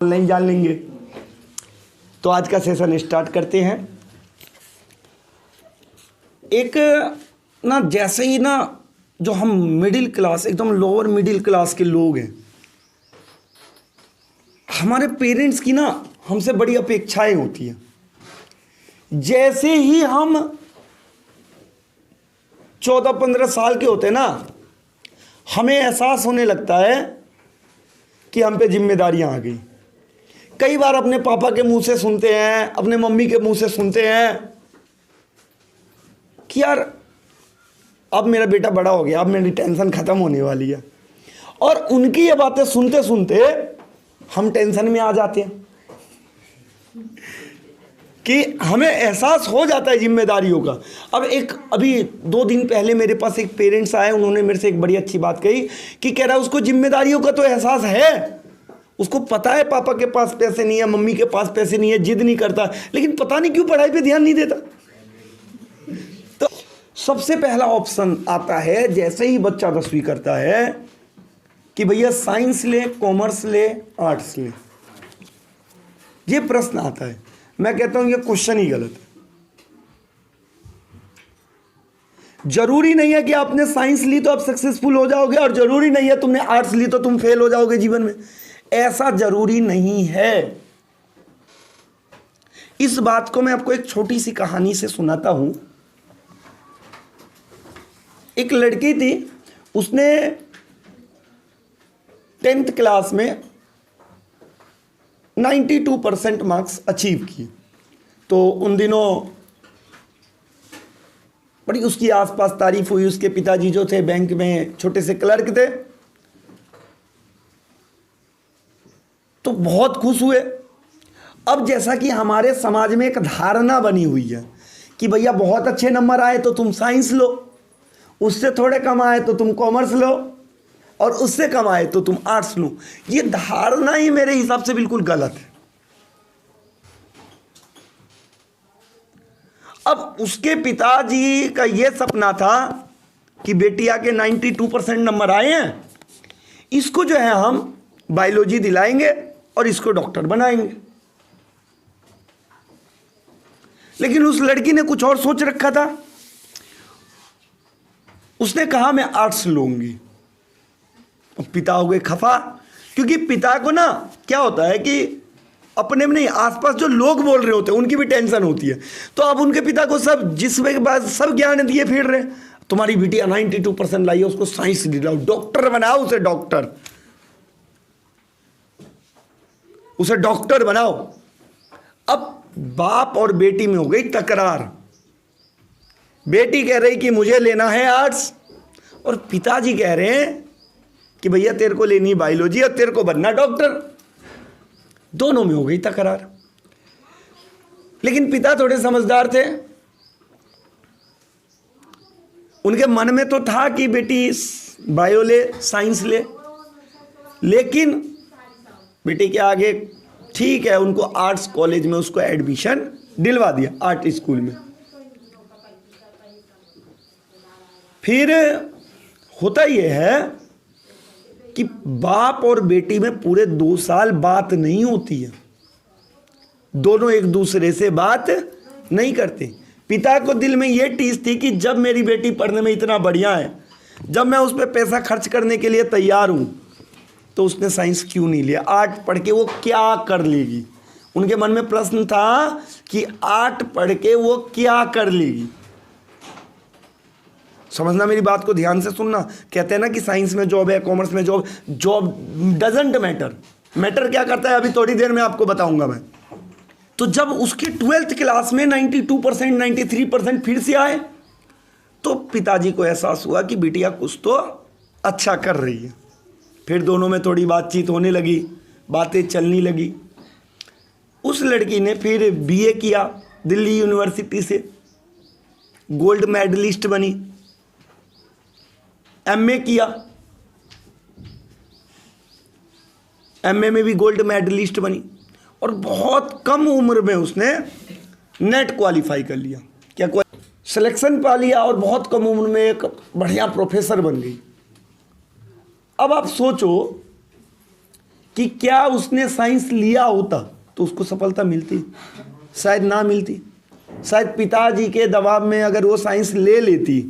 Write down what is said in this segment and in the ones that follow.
नहीं जान लेंगे। तो आज का सेशन स्टार्ट करते हैं। एक ना जैसे ही ना जो हम मिडिल क्लास एकदम लोअर मिडिल क्लास के लोग हैं, हमारे पेरेंट्स की ना हमसे बड़ी अपेक्षाएं होती हैं। जैसे ही हम 14-15 साल के होते हैं ना, हमें एहसास होने लगता है कि हम पे जिम्मेदारियां आ गई। कई बार अपने पापा के मुंह से सुनते हैं, अपने मम्मी के मुंह से सुनते हैं कि यार अब मेरा बेटा बड़ा हो गया, अब मेरी टेंशन खत्म होने वाली है। और उनकी ये बातें सुनते सुनते हम टेंशन में आ जाते हैं कि हमें एहसास हो जाता है जिम्मेदारियों का। अब अभी 2 दिन पहले मेरे पास एक पेरेंट्स आए, उन्होंने मेरे से एक बड़ी अच्छी बात कही कि कह रहा उसको जिम्मेदारियों का तो एहसास है, उसको पता है पापा के पास पैसे नहीं है, मम्मी के पास पैसे नहीं है, जिद नहीं करता, लेकिन पता नहीं क्यों पढ़ाई पे ध्यान नहीं देता। तो सबसे पहला ऑप्शन आता है जैसे ही बच्चा 10वीं करता है कि भैया साइंस ले, कॉमर्स ले, आर्ट्स ले। ये प्रश्न आता है। मैं कहता हूं ये क्वेश्चन ही गलत है। जरूरी नहीं है कि आपने साइंस ली तो आप सक्सेसफुल हो जाओगे, और जरूरी नहीं है तुमने आर्ट्स ली तो तुम फेल हो जाओगे जीवन में। ऐसा जरूरी नहीं है। इस बात को मैं आपको एक छोटी सी कहानी से सुनाता हूं। एक लड़की थी, उसने 10th क्लास में 92% मार्क्स अचीव किए। तो उन दिनों बड़ी उसकी आसपास तारीफ हुई। उसके पिताजी जो थे बैंक में छोटे से क्लर्क थे, तो बहुत खुश हुए। अब जैसा कि हमारे समाज में एक धारणा बनी हुई है कि भैया बहुत अच्छे नंबर आए तो तुम साइंस लो, उससे थोड़े कम आए तो तुम कॉमर्स लो, और उससे कम आए तो तुम आर्ट्स लो। ये धारणा ही मेरे हिसाब से बिल्कुल गलत है। अब उसके पिताजी का यह सपना था कि बेटी आके 92% नंबर आए हैं, इसको जो है हम बायोलॉजी दिलाएंगे और इसको डॉक्टर बनाएंगे। लेकिन उस लड़की ने कुछ और सोच रखा था। उसने कहा मैं आर्ट्स लूंगी। पिता हो गए खफा, क्योंकि पिता को ना क्या होता है कि अपने में नहीं, आसपास जो लोग बोल रहे होते हैं उनकी भी टेंशन होती है। तो अब उनके पिता को सब जिसमें के बाद सब ज्ञान दिए फिर रहे, तुम्हारी बिटिया 92% लाई है, उसको साइंस दिलाओ, डॉक्टर बनाओ, उसे डॉक्टर बनाओ। अब बाप और बेटी में हो गई तकरार। बेटी कह रही कि मुझे लेना है आर्ट्स, और पिताजी कह रहे हैं कि भैया तेरे को लेनी बायोलॉजी और तेरे को बनना डॉक्टर। दोनों में हो गई तकरार। लेकिन पिता थोड़े समझदार थे। उनके मन में तो था कि बेटी बायो ले, साइंस ले, लेकिन बेटी के आगे ठीक है, उनको आर्ट्स कॉलेज में उसको एडमिशन दिलवा दिया, आर्ट स्कूल में। फिर होता यह है कि बाप और बेटी में पूरे 2 साल बात नहीं होती है। दोनों एक दूसरे से बात नहीं करते। पिता को दिल में यह टीस थी कि जब मेरी बेटी पढ़ने में इतना बढ़िया है, जब मैं उस पर पैसा खर्च करने के लिए तैयार हूं, तो उसने साइंस क्यों नहीं लिया? आर्ट पढ़ के वो क्या कर लेगी? उनके मन में प्रश्न था कि आर्ट पढ़ के वो क्या कर लेगी। समझना, मेरी बात को ध्यान से सुनना। कहते हैं ना कि साइंस में जॉब है, कॉमर्स में जॉब डजंट मैटर क्या करता है अभी थोड़ी देर में आपको बताऊंगा मैं। तो जब उसकी 12th क्लास में 92%, 93% फिर से आए, तो पिताजी को एहसास हुआ कि बिटिया कुछ तो अच्छा कर रही है। फिर दोनों में थोड़ी बातचीत होने लगी, बातें चलने लगी। उस लड़की ने फिर बीए किया दिल्ली यूनिवर्सिटी से, गोल्ड मेडलिस्ट बनी। एमए किया, एमए में भी गोल्ड मेडलिस्ट बनी, और बहुत कम उम्र में उसने नेट क्वालिफाई कर लिया। क्या सिलेक्शन पा लिया, और बहुत कम उम्र में एक बढ़िया प्रोफेसर बन गई। अब आप सोचो कि क्या उसने साइंस लिया होता तो उसको सफलता मिलती, शायद ना मिलती। शायद पिताजी के दबाव में अगर वो साइंस ले लेती,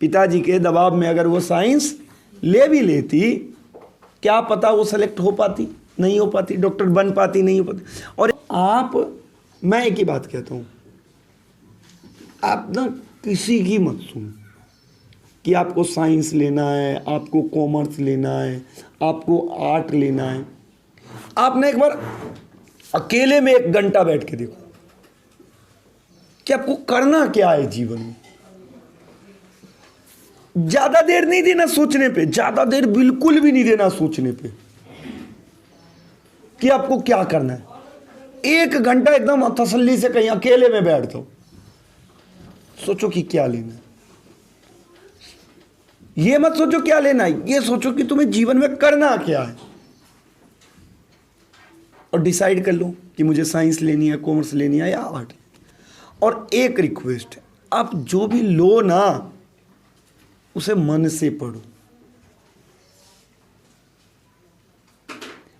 पिताजी के दबाव में अगर वो साइंस ले भी लेती, क्या पता वो सेलेक्ट हो पाती, नहीं हो पाती, डॉक्टर बन पाती, नहीं हो पाती। और मैं एक ही बात कहता हूँ, आप ना किसी की मत सुनो कि आपको साइंस लेना है, आपको कॉमर्स लेना है, आपको आर्ट लेना है। आप ना एक बार अकेले में 1 घंटा बैठ के देखो कि आपको करना क्या है जीवन में। ज्यादा देर नहीं देना सोचने पे, ज्यादा देर बिल्कुल भी नहीं देना सोचने पे कि आपको क्या करना है। 1 घंटा एकदम तसल्ली से कहीं अकेले में बैठ जाओ, सोचो कि क्या लेना है। ये मत सोचो क्या लेना है, ये सोचो कि तुम्हें जीवन में करना क्या है, और डिसाइड कर लो कि मुझे साइंस लेनी है, कॉमर्स लेनी है या आर्ट। और एक रिक्वेस्ट है, आप जो भी लो ना उसे मन से पढ़ो।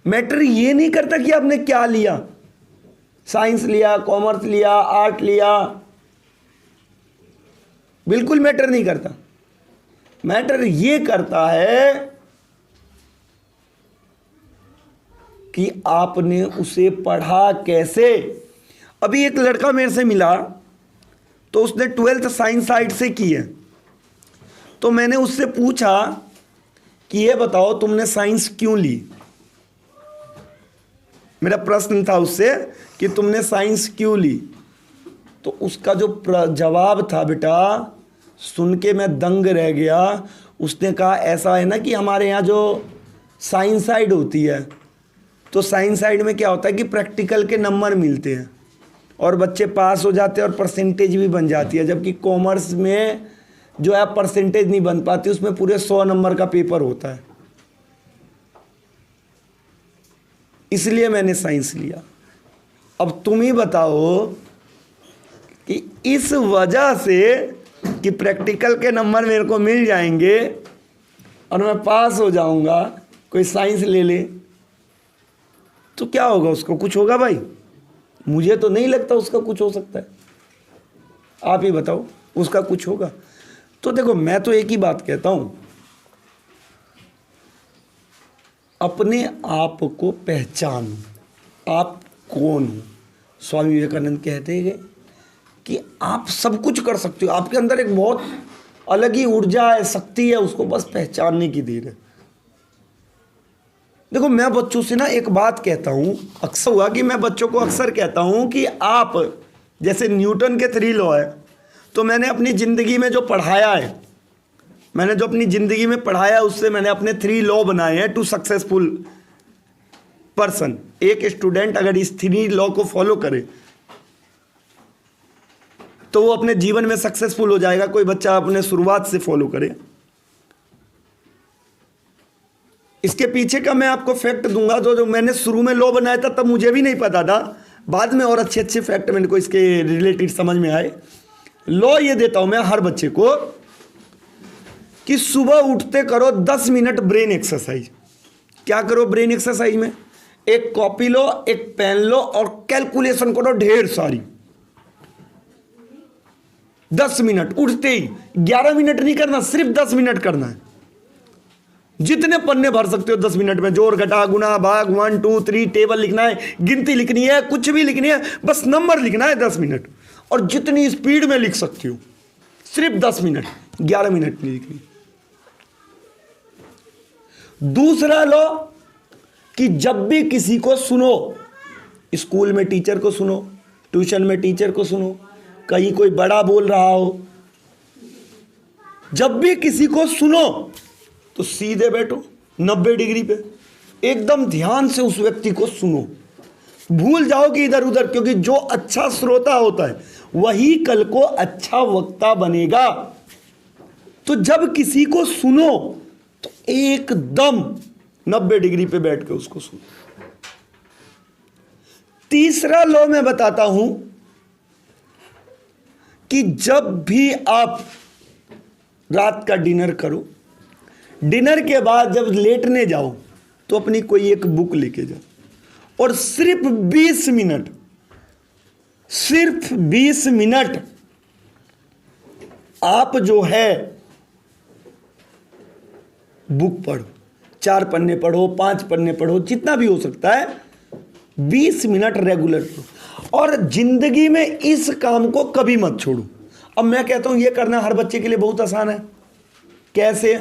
मैटर ये नहीं करता कि आपने क्या लिया, साइंस लिया, कॉमर्स लिया, आर्ट लिया, बिल्कुल मैटर नहीं करता। मैटर ये करता है कि आपने उसे पढ़ा कैसे। अभी एक लड़का मेरे से मिला तो उसने 12th साइंस साइड से की है, तो मैंने उससे पूछा कि ये बताओ तुमने साइंस क्यों ली। मेरा प्रश्न था उससे कि तुमने साइंस क्यों ली, तो उसका जो जवाब था बेटा, सुन के मैं दंग रह गया। उसने कहा ऐसा है ना कि हमारे यहाँ जो साइंस साइड होती है, तो साइंस साइड में क्या होता है कि प्रैक्टिकल के नंबर मिलते हैं और बच्चे पास हो जाते हैं और परसेंटेज भी बन जाती है, जबकि कॉमर्स में जो है परसेंटेज नहीं बन पाती, उसमें पूरे 100 नंबर का पेपर होता है। इसलिए मैंने साइंस लिया। अब तुम ही बताओ कि इस वजह से कि प्रैक्टिकल के नंबर मेरे को मिल जाएंगे और मैं पास हो जाऊंगा, कोई साइंस ले ले तो क्या होगा? उसको कुछ होगा भाई? मुझे तो नहीं लगता उसका कुछ हो सकता है। आप ही बताओ, उसका कुछ होगा? तो देखो, मैं तो एक ही बात कहता हूं, अपने आप को पहचानो, आप कौन हो। स्वामी विवेकानंद कहते हैं कि आप सब कुछ कर सकते हो, आपके अंदर एक बहुत अलग ही ऊर्जा है, शक्ति है, उसको बस पहचानने की देर है। देखो, मैं बच्चों से ना एक बात कहता हूं, अक्सर हुआ कि मैं बच्चों को अक्सर कहता हूं कि आप जैसे न्यूटन के 3 लॉ है, तो मैंने अपनी ज़िंदगी में जो पढ़ाया है, मैंने जो अपनी ज़िंदगी में पढ़ाया है उससे मैंने अपने 3 लॉ बनाए हैं टू सक्सेसफुल पर्सन। एक स्टूडेंट अगर इस 3 लॉ को फॉलो करे तो वो अपने जीवन में सक्सेसफुल हो जाएगा। कोई बच्चा अपने शुरुआत से फॉलो करे। इसके पीछे का मैं आपको फैक्ट दूंगा, जो मैंने शुरू में लॉ बनाया था तब मुझे भी नहीं पता था, बाद में और अच्छे अच्छे फैक्ट मेरे को इसके रिलेटेड समझ में आए। लॉ ये देता हूं मैं हर बच्चे को कि सुबह उठते करो 10 मिनट ब्रेन एक्सरसाइज। क्या करो ब्रेन एक्सरसाइज में? एक कॉपी लो, एक पेन लो और कैलकुलेशन करो ढेर सारी। 10 मिनट उठते ही, 11 मिनट नहीं करना, सिर्फ 10 मिनट करना है। जितने पन्ने भर सकते हो 10 मिनट में, जोड़ घटा गुना भाग 1 2 3 टेबल लिखना है, गिनती लिखनी है, कुछ भी लिखनी है, बस नंबर लिखना है 10 मिनट। और जितनी स्पीड में लिख सकती हो, सिर्फ 10 मिनट, 11 मिनट नहीं लिखनी। दूसरा लो कि जब भी किसी को सुनो, स्कूल में टीचर को सुनो, ट्यूशन में टीचर को सुनो, कहीं कोई बड़ा बोल रहा हो, जब भी किसी को सुनो तो सीधे बैठो 90 डिग्री पे, एकदम ध्यान से उस व्यक्ति को सुनो। भूल जाओ कि इधर उधर, क्योंकि जो अच्छा श्रोता होता है वही कल को अच्छा वक्ता बनेगा। तो जब किसी को सुनो तो एकदम 90 डिग्री पे बैठ के उसको सुनो। तीसरा लॉ मैं बताता हूं कि जब भी आप रात का डिनर करो, डिनर के बाद जब लेटने जाओ तो अपनी कोई एक बुक लेके जाओ और सिर्फ 20 मिनट, सिर्फ 20 मिनट आप जो है बुक पढ़ो, 4 पन्ने पढ़ो, 5 पन्ने पढ़ो, जितना भी हो सकता है, 20 मिनट रेगुलर पढ़ो और जिंदगी में इस काम को कभी मत छोड़ो। अब मैं कहता हूं यह करना हर बच्चे के लिए बहुत आसान है। कैसे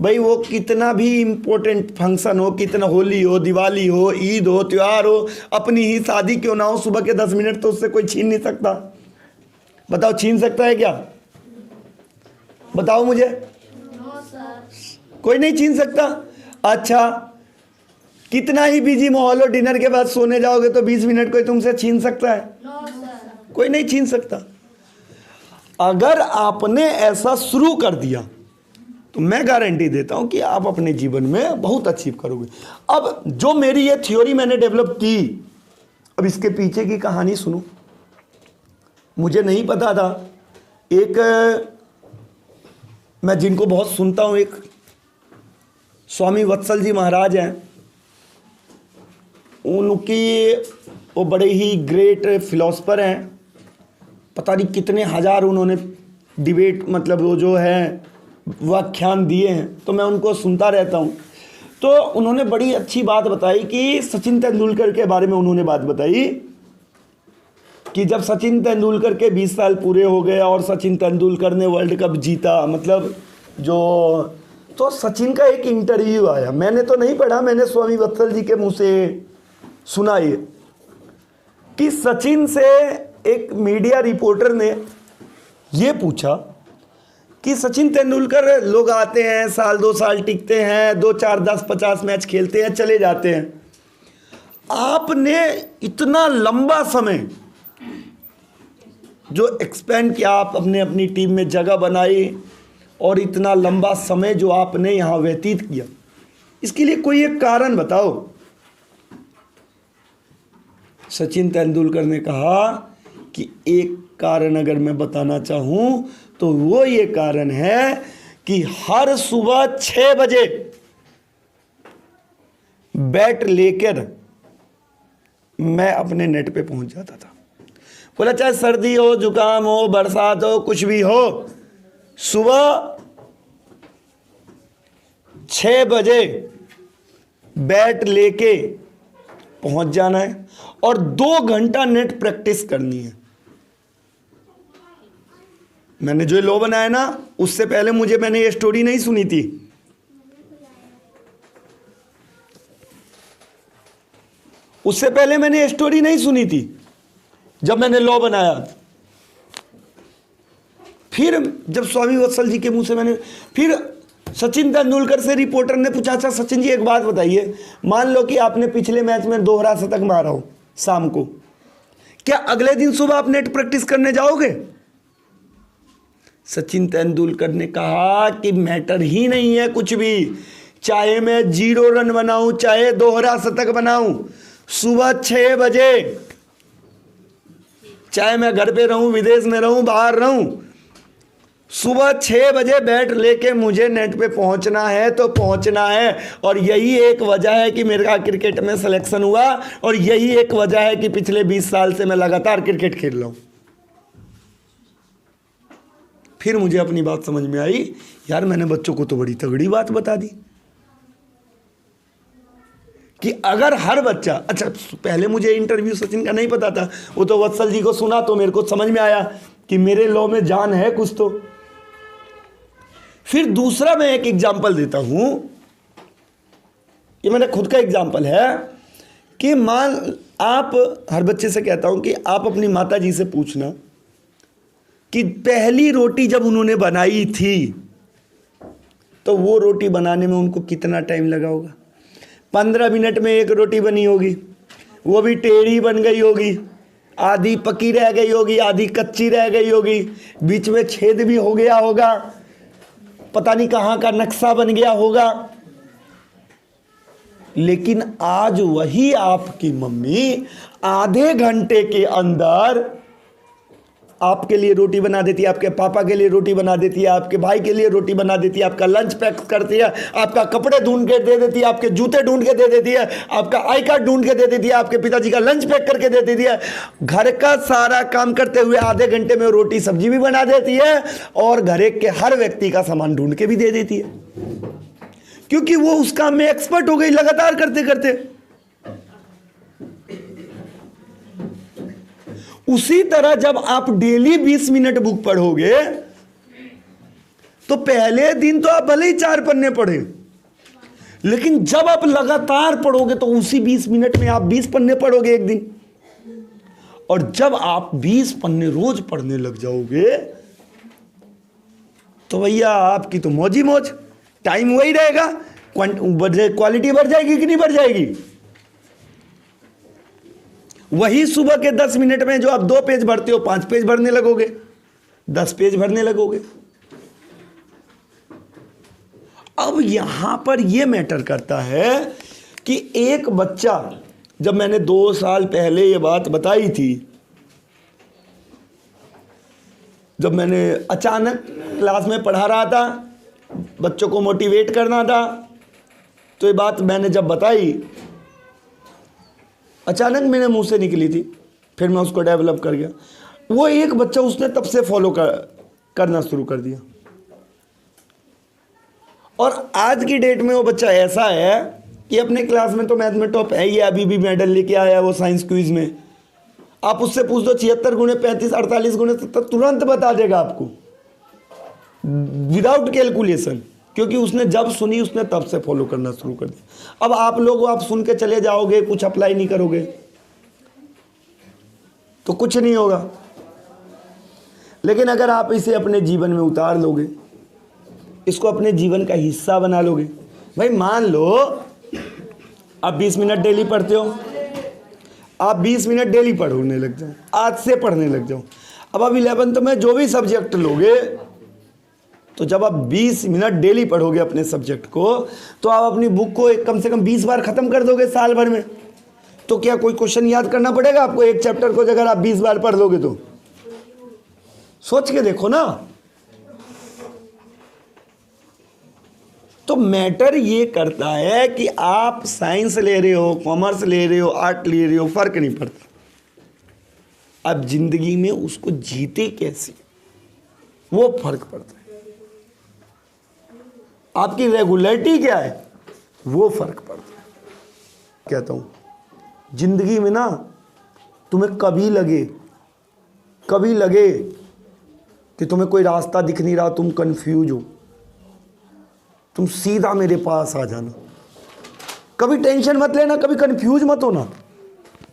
भाई? वो कितना भी इंपॉर्टेंट फंक्शन हो, कितना होली हो, दिवाली हो, ईद हो, त्योहार हो, अपनी ही शादी क्यों ना हो, सुबह के 10 मिनट तो उससे कोई छीन नहीं सकता। बताओ, छीन सकता है क्या? बताओ मुझे। कोई नहीं छीन सकता। अच्छा, कितना ही बिजी माहौल हो, डिनर के बाद सोने जाओगे तो 20 मिनट कोई तुमसे छीन सकता है? कोई नहीं छीन सकता। अगर आपने ऐसा शुरू कर दिया तो मैं गारंटी देता हूं कि आप अपने जीवन में बहुत अचीव करोगे। अब जो मेरी ये थ्योरी मैंने डेवलप की, अब इसके पीछे की कहानी सुनो। मुझे नहीं पता था, एक मैं जिनको बहुत सुनता हूं, एक स्वामी वत्सल जी महाराज हैं, उनकी वो बड़े ही ग्रेट फिलोसफर हैं। पता नहीं कितने हजार उन्होंने डिबेट, मतलब वो जो है व्याख्यान दिए हैं, तो मैं उनको सुनता रहता हूँ। तो उन्होंने बड़ी अच्छी बात बताई कि सचिन तेंदुलकर के बारे में उन्होंने बात बताई कि जब सचिन तेंदुलकर के 20 साल पूरे हो गए और सचिन तेंदुलकर ने वर्ल्ड कप जीता, मतलब जो, तो सचिन का एक इंटरव्यू आया, मैंने तो नहीं पढ़ा, मैंने स्वामी वत्सल जी के मुंह से सुना ये, कि सचिन से एक मीडिया रिपोर्टर ने ये पूछा कि सचिन तेंदुलकर, लोग आते हैं, साल 2 साल टिकते हैं, 2 4 10 50 मैच खेलते हैं, चले जाते हैं। आपने इतना लंबा समय जो एक्सपेंड किया, आप अपने अपनी टीम में जगह बनाई और इतना लंबा समय जो आपने यहाँ व्यतीत किया, इसके लिए कोई एक कारण बताओ। सचिन तेंदुलकर ने कहा कि एक कारण अगर मैं बताना चाहूं तो वो ये कारण है कि हर सुबह 6 बजे बैट लेकर मैं अपने नेट पे पहुंच जाता था। बोला चाहे सर्दी हो, जुकाम हो, बरसात हो, कुछ भी हो, सुबह 6 बजे बैट लेके पहुंच जाना है और 2 घंटा नेट प्रैक्टिस करनी है। मैंने जो लॉ बनाया ना, उससे पहले मैंने ये स्टोरी नहीं सुनी थी। उससे पहले मैंने ये स्टोरी नहीं सुनी थी जब मैंने लॉ बनाया। फिर जब स्वामी वत्सल जी के मुंह से मैंने, फिर सचिन तेंदुलकर से रिपोर्टर ने पूछा, अच्छा सचिन जी एक बात बताइए, मान लो कि आपने पिछले मैच में दोहरा शतक मारा हो शाम को, क्या अगले दिन सुबह आप नेट प्रैक्टिस करने जाओगे? सचिन तेंदुलकर ने कहा कि मैटर ही नहीं है कुछ भी, चाहे मैं 0 रन बनाऊं, चाहे दोहरा शतक बनाऊं, सुबह 6 बजे, चाहे मैं घर पे रहूं, विदेश में रहूं, बाहर रहूं, सुबह 6 बजे बैट लेके मुझे नेट पे पहुंचना है तो पहुंचना है। और यही एक वजह है कि मेरा क्रिकेट में सिलेक्शन हुआ और यही एक वजह है कि पिछले 20 साल से मैं लगातार क्रिकेट खेल रहा हूं। फिर मुझे अपनी बात समझ में आई, यार मैंने बच्चों को तो बड़ी तगड़ी बात बता दी कि अगर हर बच्चा, अच्छा पहले मुझे इंटरव्यू सचिन का नहीं पता था, वो तो वत्सल जी को सुना तो मेरे को समझ में आया कि मेरे लॉ में जान है कुछ तो। फिर दूसरा मैं एक एग्जांपल देता हूं, ये मेरा खुद का एग्जांपल है कि मान आप, हर बच्चे से कहता हूं कि आप अपनी माता जी से पूछना कि पहली रोटी जब उन्होंने बनाई थी तो वो रोटी बनाने में उनको कितना टाइम लगा होगा? 15 मिनट में एक रोटी बनी होगी, वो भी टेढ़ी बन गई होगी, आधी पकी रह गई होगी, आधी कच्ची रह गई होगी, बीच में छेद भी हो गया होगा, पता नहीं कहाँ का नक्शा बन गया होगा। लेकिन आज वही आपकी मम्मी आधे घंटे के अंदर आपके लिए रोटी बना देती है, आपके पापा के लिए रोटी बना देती है, आपके भाई के लिए रोटी बना देती है, आपका लंच पैक करती है, आपका कपड़े ढूंढ के दे देती है, आपके जूते ढूंढ के दे देती है, आपका आई कार्ड ढूंढ के दे देती है, आपके पिताजी का लंच पैक करके दे देती है। घर का सारा काम करते हुए आधे घंटे में रोटी सब्जी भी बना देती है और घर के हर व्यक्ति का सामान ढूंढ के भी दे देती है, क्योंकि वो उस काम में एक्सपर्ट हो गई लगातार करते करते। उसी तरह जब आप डेली 20 मिनट बुक पढ़ोगे तो पहले दिन तो आप भले ही 4 पन्ने पढ़े, लेकिन जब आप लगातार पढ़ोगे तो उसी 20 मिनट में आप 20 पन्ने पढ़ोगे एक दिन। और जब आप 20 पन्ने रोज पढ़ने लग जाओगे तो भैया आपकी तो मौज ही मौज, टाइम वही रहेगा, क्वालिटी बढ़ जाएगी कि नहीं बढ़ जाएगी? वही सुबह के 10 मिनट में जो आप 2 पेज भरते हो 5 पेज भरने लगोगे, 10 पेज भरने लगोगे। अब यहां पर यह मैटर करता है कि एक बच्चा, जब मैंने 2 साल पहले ये बात बताई थी, जब मैंने अचानक क्लास में पढ़ा रहा था, बच्चों को मोटिवेट करना था, तो ये बात मैंने जब बताई अचानक मेरे मुंह से निकली थी, फिर मैं उसको डेवलप कर गया। वो एक बच्चा उसने तब से फॉलो करना शुरू कर दिया और आज की डेट में वो बच्चा ऐसा है कि अपने क्लास में तो मैथ में टॉप है ही, अभी भी मेडल लेके आया वो साइंस क्विज में। आप उससे पूछ दो 76 गुणे 35 48 गुणे 70 तुरंत बता देगा आपको विदाउट कैलकुलेशन, क्योंकि उसने जब सुनी उसने तब से फॉलो करना शुरू कर दिया। अब आप लोग आप सुन के चले जाओगे, कुछ अप्लाई नहीं करोगे तो कुछ नहीं होगा। लेकिन अगर आप इसे अपने जीवन में उतार लोगे, इसको अपने जीवन का हिस्सा बना लोगे, भाई मान लो आप 20 मिनट डेली पढ़ते हो, आप 20 मिनट डेली पढ़ने लग जाओ, आज से पढ़ने लग जाओ। अब आप 11th में जो भी सब्जेक्ट लोगे, तो जब आप 20 मिनट डेली पढ़ोगे अपने सब्जेक्ट को, तो आप अपनी बुक को कम से कम 20 बार खत्म कर दोगे साल भर में। तो क्या कोई क्वेश्चन याद करना पड़ेगा आपको एक चैप्टर को अगर आप 20 बार पढ़ लोगे? तो सोच के देखो ना। तो मैटर ये करता है कि आप साइंस ले रहे हो, कॉमर्स ले रहे हो, आर्ट ले रहे हो, फर्क नहीं पड़ता। अब जिंदगी में उसको जीते कैसे, वो फर्क पड़ता है। आपकी रेगुलरिटी क्या है, वो फर्क पड़ता है। कहता हूं जिंदगी में ना तुम्हें कभी लगे कि तुम्हें कोई रास्ता दिख नहीं रहा, तुम कंफ्यूज हो, तुम सीधा मेरे पास आ जाना। कभी टेंशन मत लेना, कभी कंफ्यूज मत होना।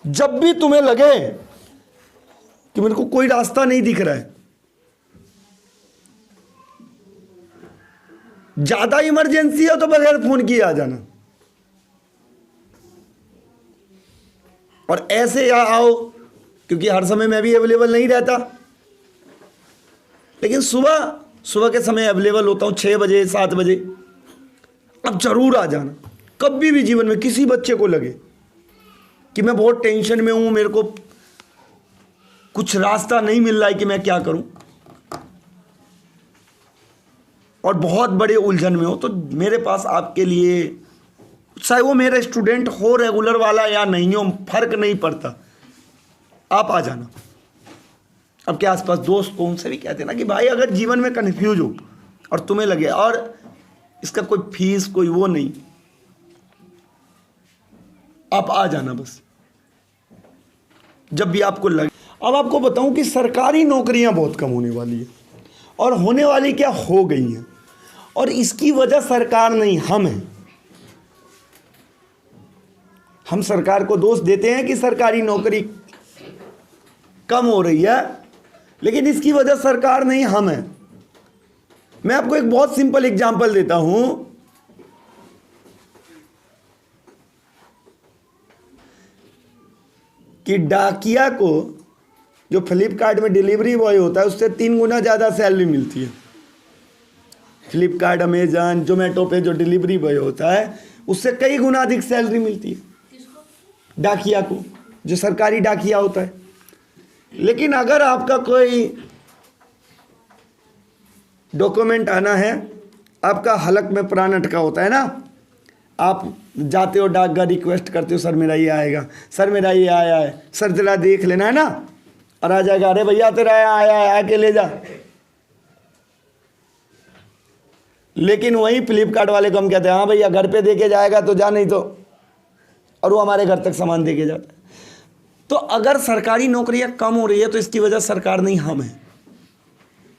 जब भी तुम्हें लगे कि मेरे को कोई रास्ता नहीं दिख रहा है, ज्यादा इमरजेंसी हो तो बगैर फोन किए आ जाना, और ऐसे या आओ, क्योंकि हर समय मैं भी अवेलेबल नहीं रहता, लेकिन सुबह के समय अवेलेबल होता हूं 6 बजे 7 बजे। अब जरूर आ जाना। कभी भी जीवन में किसी बच्चे को लगे कि मैं बहुत टेंशन में हूं, मेरे को कुछ रास्ता नहीं मिल रहा है कि मैं क्या करूं, और बहुत बड़े उलझन में हो, तो मेरे पास आपके लिए, चाहे वो मेरा स्टूडेंट हो रेगुलर वाला या नहीं हो, फर्क नहीं पड़ता, आप आ जाना। अब के आसपास दोस्त को उनसे भी कहते ना कि भाई अगर जीवन में कन्फ्यूज हो और तुम्हें लगे, और इसका कोई फीस कोई वो नहीं, आप आ जाना बस जब भी आपको लगे। अब आपको बताऊं कि सरकारी नौकरियां बहुत कम होने वाली है, और होने वाली क्या हो गई हैं, और इसकी वजह सरकार नहीं हम हैं। हम सरकार को दोष देते हैं कि सरकारी नौकरी कम हो रही है, लेकिन इसकी वजह सरकार नहीं हम हैं। मैं आपको एक बहुत सिंपल एग्जांपल देता हूं कि डाकिया को जो फ्लिपकार्ट में डिलीवरी बॉय होता है उससे 3 गुना ज़्यादा सैलरी मिलती है। फ्लिपकार्ट, अमेजन, जोमेटो पे जो डिलीवरी बॉय होता है उससे कई गुना अधिक सैलरी मिलती है डाकिया को, जो सरकारी डाकिया होता है। लेकिन अगर आपका कोई डॉक्यूमेंट आना है, आपका हलक में प्राण अटका होता है ना, आप जाते हो डाकघर, रिक्वेस्ट करते हो सर मेरा ये आएगा, सर मेरा ये आया है, सर तेरा देख लेना है ना, और आ जाएगा अरे भैया तेरा आया है आके ले जा। लेकिन वही फ्लिपकार्ट वाले को हम कहते हैं हाँ भैया घर पे देके जाएगा तो जा, नहीं तो, और वो हमारे घर तक सामान देके जाता है। तो अगर सरकारी नौकरियां कम हो रही है तो इसकी वजह सरकार नहीं हम है,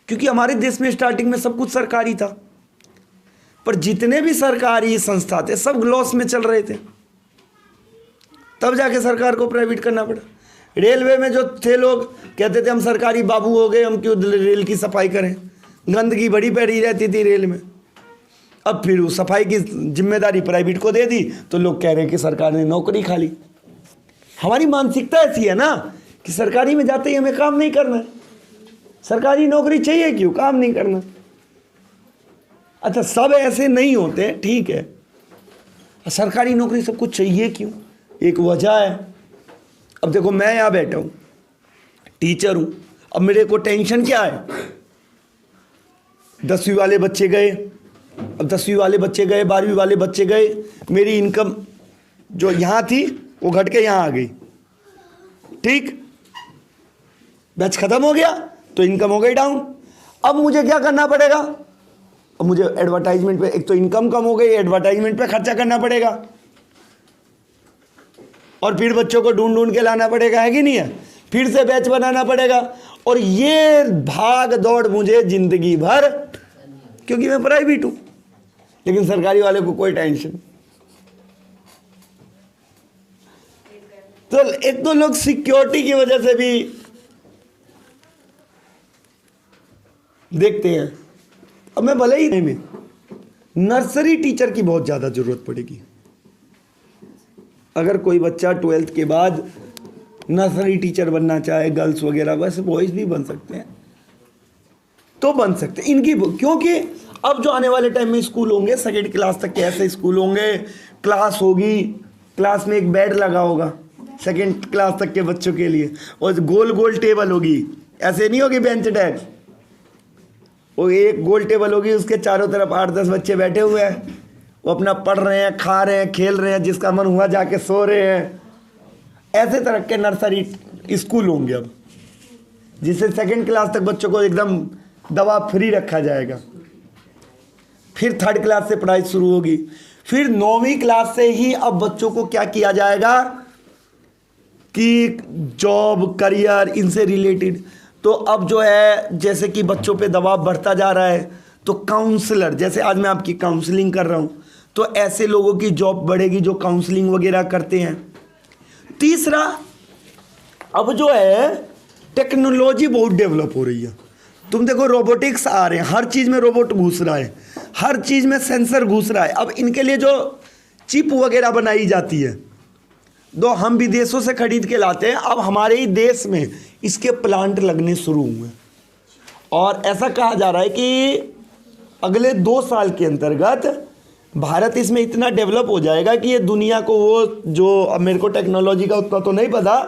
क्योंकि हमारे देश में स्टार्टिंग में सब कुछ सरकारी था, पर जितने भी सरकारी संस्था थे सब लॉस में चल रहे थे, तब जाके सरकार को प्राइवेट करना पड़ा। रेलवे में जो थे लोग कहते थे हम सरकारी बाबू हो गए, हम क्यों रेल की सफाई करें, गंदगी बड़ी पड़ी रहती थी रेल में। अब फिर उस सफाई की जिम्मेदारी प्राइवेट को दे दी तो लोग कह रहे हैं कि सरकार ने नौकरी खा ली। हमारी मानसिकता ऐसी है ना कि सरकारी में जाते ही हमें काम नहीं करना है, सरकारी नौकरी चाहिए क्यों, काम नहीं करना। अच्छा सब ऐसे नहीं होते, ठीक है, सरकारी नौकरी सबको चाहिए क्यों, एक वजह है। अब देखो मैं यहाँ बैठा हूँ, टीचर हूँ, अब मेरे को टेंशन क्या है, 10वीं वाले बच्चे गए, अब 10वीं वाले बच्चे गए, 12वीं वाले बच्चे गए, मेरी इनकम जो यहाँ थी वो घट के यहाँ आ गई, ठीक, बैच खत्म हो गया तो इनकम हो गई डाउन। अब मुझे क्या करना पड़ेगा, अब मुझे एडवर्टाइजमेंट पे, एक तो इनकम कम हो गई, एडवर्टाइजमेंट पे खर्चा करना पड़ेगा, और फिर बच्चों को ढूंढ ढूंढ के लाना पड़ेगा, है कि नहीं है, फिर से बैच बनाना पड़ेगा, और ये भाग दौड़ मुझे जिंदगी भर, क्योंकि मैं प्राइवेट हूं। लेकिन सरकारी वाले को कोई टेंशन। तो एक तो लोग सिक्योरिटी की वजह से भी देखते हैं। अब मैं भले ही में नर्सरी टीचर की बहुत ज़्यादा ज़रूरत पड़ेगी। अगर कोई बच्चा 12th के बाद नर्सरी टीचर बनना चाहे, गर्ल्स वगैरह, वैसे बॉयज़ भी बन सकते हैं तो बन सकते हैं इनकी, क्योंकि अब जो आने वाले टाइम में स्कूल होंगे, 2nd क्लास तक के ऐसे स्कूल होंगे, क्लास होगी, क्लास में एक बेड लगा होगा 2nd क्लास तक के बच्चों के लिए, और गोल गोल टेबल होगी, ऐसे नहीं होगी बेंच डेस्क, वो एक गोल टेबल होगी, उसके चारों तरफ 8-10 बच्चे बैठे हुए हैं, वो अपना पढ़ रहे हैं, खा रहे हैं, खेल रहे हैं, जिसका मन हुआ जाके सो रहे हैं। ऐसे तरह के नर्सरी स्कूल होंगे अब, जिससे 2nd क्लास तक बच्चों को एकदम दवा फ्री रखा जाएगा। फिर 3rd क्लास से पढ़ाई शुरू होगी, फिर 9वीं क्लास से ही अब बच्चों को क्या किया जाएगा कि जॉब, करियर, इनसे रिलेटेड। तो अब जो है जैसे कि बच्चों पे दबाव बढ़ता जा रहा है, तो काउंसलर, जैसे आज मैं आपकी काउंसलिंग कर रहा हूँ, तो ऐसे लोगों की जॉब बढ़ेगी जो काउंसलिंग वगैरह करते हैं। तीसरा, अब जो है टेक्नोलॉजी बहुत डेवलप हो रही है। तुम देखो रोबोटिक्स आ रहे हैं, हर चीज़ में रोबोट घुस रहा है, हर चीज़ में सेंसर घुस रहा है। अब इनके लिए जो चिप वगैरह बनाई जाती है, तो हम विदेशों से खरीद के लाते हैं, अब हमारे ही देश में इसके प्लांट लगने शुरू हुए हैं। और ऐसा कहा जा रहा है कि अगले 2 साल के अंतर्गत भारत इसमें इतना डेवलप हो जाएगा कि ये दुनिया को, वो जो, अब मेरे को टेक्नोलॉजी का उतना तो नहीं पता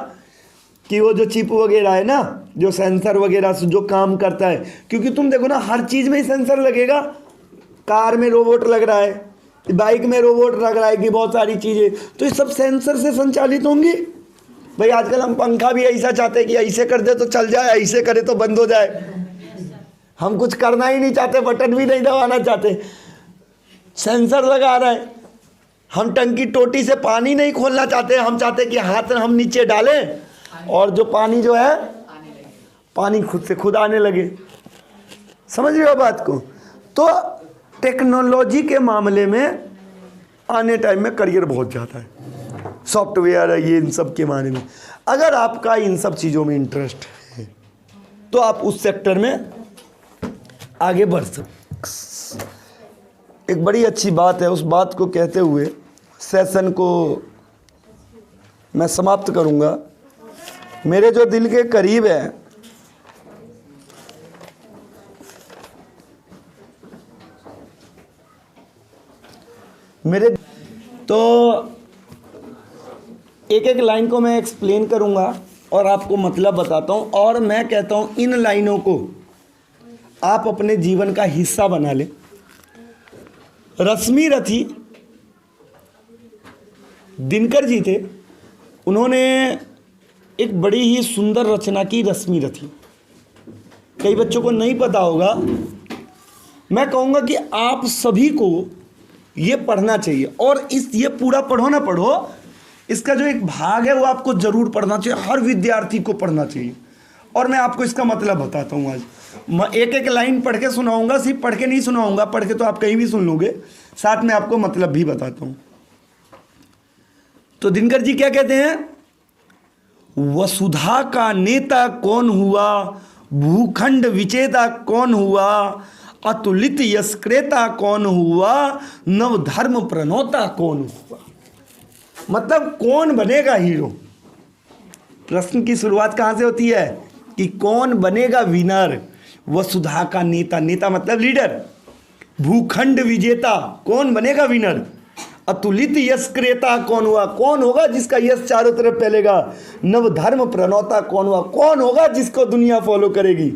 कि वो जो चिप वगैरह है ना, जो सेंसर वगैरह जो काम करता है, क्योंकि तुम देखो ना हर चीज़ में ही सेंसर लगेगा, कार में रोबोट लग रहा है, बाइक में रोबोट लग रहा है, कि बहुत सारी चीज़ें, तो ये सब सेंसर से संचालित होंगी। भाई आजकल हम पंखा भी ऐसा चाहते हैं कि ऐसे कर दे तो चल जाए, ऐसे करे तो बंद हो जाए, हम कुछ करना ही नहीं चाहते, बटन भी नहीं दबाना चाहते, सेंसर लगा रहा है। हम टंकी टोटी से पानी नहीं खोलना चाहते, हम चाहते कि हाथ हम नीचे डालें और जो पानी जो है, पानी खुद से खुद आने लगे। समझ रहे हो बात को? तो टेक्नोलॉजी के मामले में आने टाइम में करियर बहुत ज़्यादा है, सॉफ्टवेयर है, ये इन सब के मामले में। अगर आपका इन सब चीज़ों में इंटरेस्ट है तो आप उस सेक्टर में आगे बढ़ सकते। एक बड़ी अच्छी बात है, उस बात को कहते हुए सेशन को मैं समाप्त करूंगा। मेरे जो दिल के करीब है, मेरे तो एक एक लाइन को मैं एक्सप्लेन करूंगा। और आपको मतलब बताता हूँ, और मैं कहता हूँ इन लाइनों को आप अपने जीवन का हिस्सा बना लें। रश्मि रथी दिनकर जी थे, उन्होंने एक बड़ी ही सुंदर रचना की, रश्मि रथी। कई बच्चों को नहीं पता होगा, मैं कहूँगा कि आप सभी को ये पढ़ना चाहिए। और ये पूरा पढ़ो ना पढ़ो, इसका जो एक भाग है वो आपको ज़रूर पढ़ना चाहिए, हर विद्यार्थी को पढ़ना चाहिए। और मैं आपको इसका मतलब बताता हूँ। आज मैं एक एक लाइन पढ़ के सुनाऊंगा, सिर्फ पढ़ के नहीं सुनाऊंगा, पढ़ के तो आप कहीं भी सुन लोगे, साथ में आपको मतलब भी बताता हूँ। तो दिनकर जी क्या कहते हैं? वसुधा का नेता कौन हुआ, भूखंड विजेता कौन हुआ, अतुलित यशक्रेता कौन हुआ, नव धर्म प्रणोता कौन हुआ। मतलब कौन बनेगा हीरो। प्रश्न की शुरुआत कहाँ से होती है कि कौन बनेगा विनर। वसुधा का नेता, नेता मतलब लीडर। भूखंड विजेता, कौन बनेगा विनर। अतुलित यशक्रेता कौन हुआ, कौन होगा जिसका यश चारों तरफ फैलेगा। नव धर्म प्रणोता कौन हुआ, कौन होगा जिसको दुनिया फॉलो करेगी।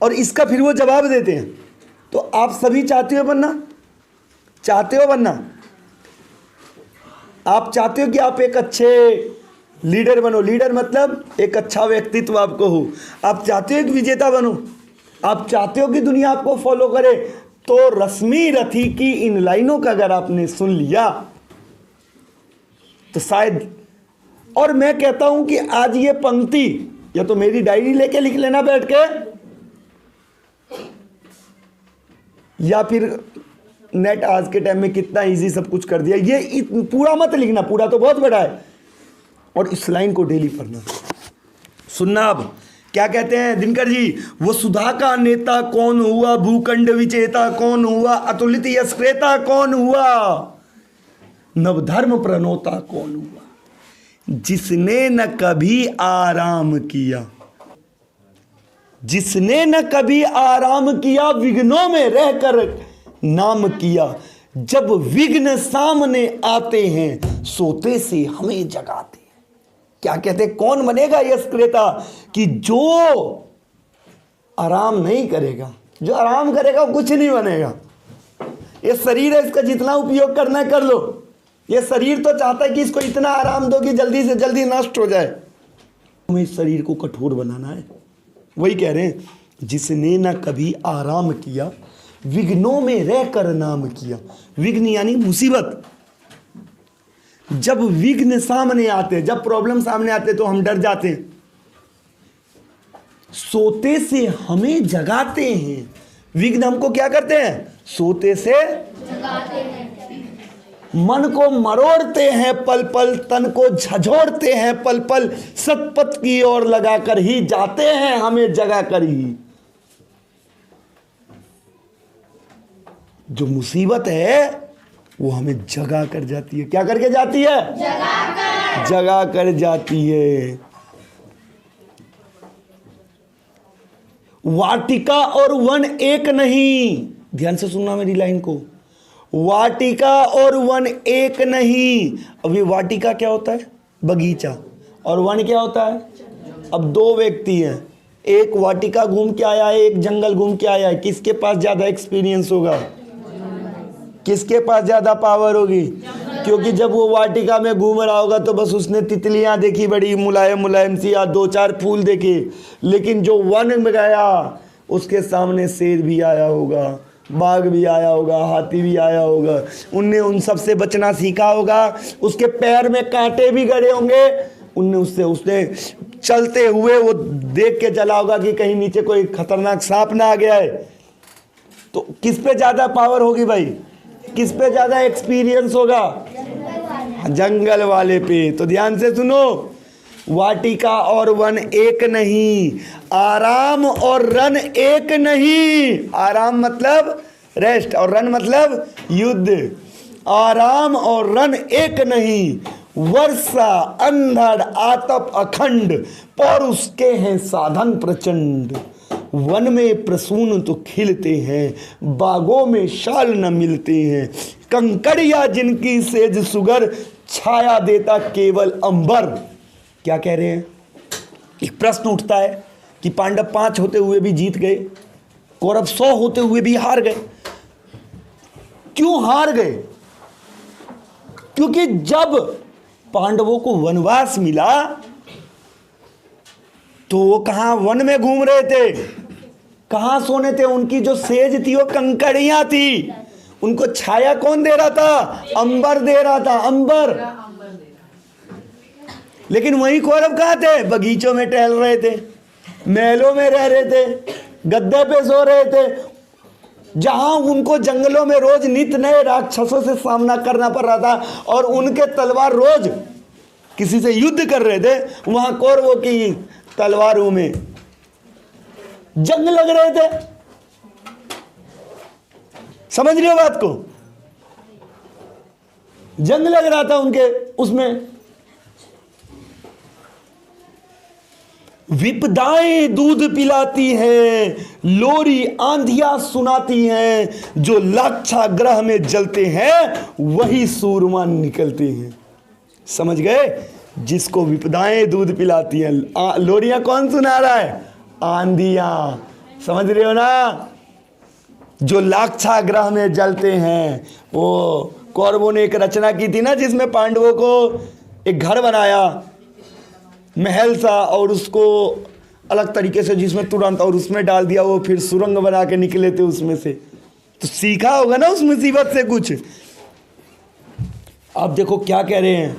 और इसका फिर वो जवाब देते हैं। तो आप सभी चाहते हो बनना, चाहते हो बनना, आप चाहते हो कि आप एक अच्छे लीडर बनो। लीडर मतलब एक अच्छा व्यक्तित्व आपको हो। आप चाहते हो एक विजेता बनो, आप चाहते हो कि दुनिया आपको फॉलो करे। तो रश्मि रथी की इन लाइनों का अगर आपने सुन लिया तो शायद, और मैं कहता हूं कि आज ये पंक्ति या तो मेरी डायरी लेके लिख लेना बैठ के, या फिर नेट आज के टाइम में कितना इजी सब कुछ कर दिया, ये पूरा मत लिखना, पूरा तो बहुत बड़ा है। और इस लाइन को डेली पढ़ना, सुनना। अब क्या कहते हैं दिनकर जी? वो सुधा का नेता कौन हुआ, भूखंड विजेता कौन हुआ, अतुलित यशक्रेता कौन हुआ, नवधर्म प्रणोता कौन हुआ। जिसने न कभी आराम किया, जिसने न कभी आराम किया, विघ्नों में रहकर नाम किया। जब विघ्न सामने आते हैं, सोते से हमें जगाते हैं। क्या कहते हैं? कौन बनेगा यशक्रेता? कि जो आराम नहीं करेगा, जो आराम करेगा वो कुछ नहीं बनेगा। ये शरीर है, इसका जितना उपयोग करना है कर लो। ये शरीर तो चाहता है कि इसको इतना आराम दो कि जल्दी से जल्दी नष्ट हो जाए। हमें इस शरीर को कठोर बनाना है। वही कह रहे हैं, जिसने न कभी आराम किया, विघ्नों में रहकर नाम किया। विघ्न यानी मुसीबत। जब विघ्न सामने आते, जब प्रॉब्लम सामने आते तो हम डर जाते हैं। सोते से हमें जगाते हैं। विघ्न हमको क्या करते हैं? सोते से जगाते हैं। मन को मरोड़ते हैं पल पल, तन को झंझोड़ते हैं पल पल। सतपथ की ओर लगाकर ही जाते हैं, हमें जगाकर ही। जो मुसीबत है वो हमें जगा कर जाती है। क्या करके जाती है? जगा कर जाती है। वाटिका और वन एक नहीं। ध्यान से सुनना मेरी लाइन को। वाटिका और वन एक नहीं। अभी वाटिका क्या होता है? बगीचा। और वन क्या होता है? अब दो व्यक्ति हैं, एक वाटिका घूम के आया है, एक जंगल घूम के आया है। किसके पास ज्यादा एक्सपीरियंस होगा? किसके पास ज्यादा पावर होगी? क्योंकि जब वो वाटिका में घूम रहा होगा तो बस उसने तितलियां देखी, बड़ी मुलायम मुलायम सी, या दो चार फूल देखे। लेकिन जो वन में गया, उसके सामने शेर भी आया होगा, बाघ भी आया होगा, हाथी भी आया होगा। उनने उन सब से बचना सीखा होगा। उसके पैर में कांटे भी गड़े होंगे। उसने चलते हुए वो देख के चला होगा कि कहीं नीचे कोई खतरनाक सांप ना आ गया है। तो किस पे ज्यादा पावर होगी भाई? किस पे ज्यादा एक्सपीरियंस होगा? जंगल वाले पे। तो ध्यान से सुनो, वाटिका और वन एक नहीं, आराम और रन एक नहीं। आराम मतलब रेस्ट और रन मतलब युद्ध। आराम और रन एक नहीं। वर्षा अंधड़ आतप अखंड, पौरुष के हैं साधन प्रचंड। वन में प्रसून तो खिलते हैं, बागों में शाल न मिलते हैं। कंकड़िया जिनकी सेज सुगर, छाया देता केवल अंबर। क्या कह रहे हैं? एक प्रश्न उठता है कि पांडव 5 होते हुए भी जीत गए, कौरव 100 होते हुए भी हार गए। क्यों हार गए? क्योंकि जब पांडवों को वनवास मिला तो वो कहां वन में घूम रहे थे, कहां सोने थे? उनकी जो सेज थी वो कंकड़ियां थी। उनको छाया कौन दे रहा था? अंबर दे रहा था, अंबर। लेकिन वही कौरव कहां थे? बगीचों में टहल रहे थे, महलों में रह रहे थे, गद्दे पे सो रहे थे। जहां उनको जंगलों में रोज नित नए राक्षसों से सामना करना पड़ रहा था और उनके तलवार रोज किसी से युद्ध कर रहे थे, वहां कौरवों की तलवारों में जंग लग रहे थे। समझ रहे हो बात को? जंग लग रहा था उनके उसमें। विपदाएं दूध पिलाती हैं, लोरी आंधियां सुनाती हैं, जो लाक्षागृह में जलते हैं वही सूरमा निकलते हैं। समझ गए? जिसको विपदाएं दूध पिलाती हैं, लोरियां कौन सुना रहा है? आंधियां। समझ रहे हो ना? जो लाक्षागृह में जलते हैं। वो कौरवों ने एक रचना की थी ना, जिसमें पांडवों को एक घर बनाया, महल सा, और उसको अलग तरीके से जिसमें तुरंत और उसमें डाल दिया, वो फिर सुरंग बना के निकले थे उसमें से। तो सीखा होगा ना उस मुसीबत से कुछ। अब देखो क्या कह रहे हैं,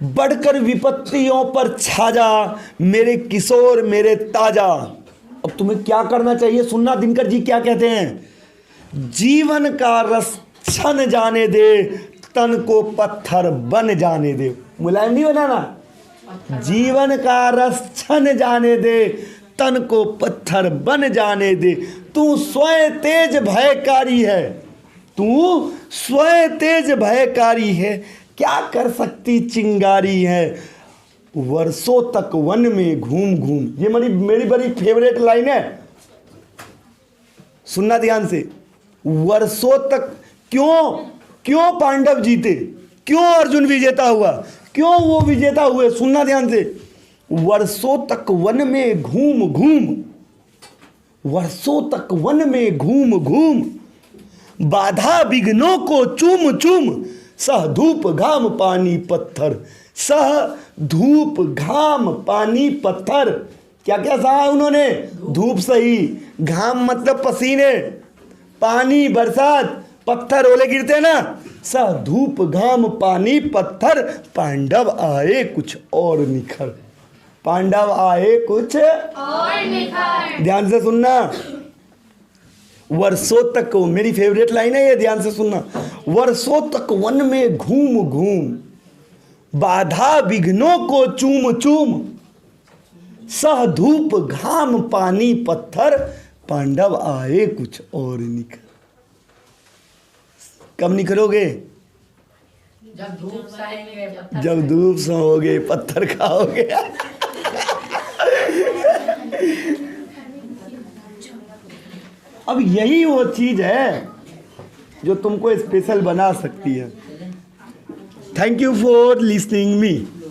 बढ़कर विपत्तियों पर छा जा मेरे किशोर मेरे ताजा। अब तुम्हें क्या करना चाहिए सुनना, दिनकर जी क्या कहते हैं? जीवन का रस छन जाने दे, तन को पत्थर बन जाने दे। मुलायम नहीं बनाना। जीवन का रस छन जाने दे, तन को पत्थर बन जाने दे। तू स्वयं तेज भयकारी है, तू स्वयं तेज भयकारी है, क्या कर सकती चिंगारी है। वर्षों तक वन में घूम घूम, ये मेरी बड़ी फेवरेट लाइन है, सुनना ध्यान से। वर्षों तक क्यों पांडव जीते? क्यों अर्जुन विजेता हुआ? क्यों वो विजेता हुए? सुनना ध्यान से। वर्षों तक वन में घूम घूम, वर्षों तक वन में घूम घूम, बाधा विघ्नों को चूम चूम, सह धूप घाम पानी पत्थर, सह धूप घाम पानी पत्थर। क्या क्या सहा उन्होंने? धूप सही, घाम मतलब पसीने, पानी बरसात, पत्थर ओले गिरते ना। सह धूप घाम पानी पत्थर, पांडव आए कुछ और निखर, पांडव आए कुछ और निखर। ध्यान से सुनना। वर्षों तक, मेरी फेवरेट लाइन है ये, ध्यान से सुनना। वर्षों तक वन में घूम घूम, बाधा विघ्नों को चूम चूम, सह धूप घाम पानी पत्थर, पांडव आए कुछ और निखर। कब निखरोगे? जब धूप सहेंगे, जब धूप सहोगे, पत्थर खाओगे। अब यही वो चीज है जो तुमको स्पेशल बना सकती है। Thank you for listening me.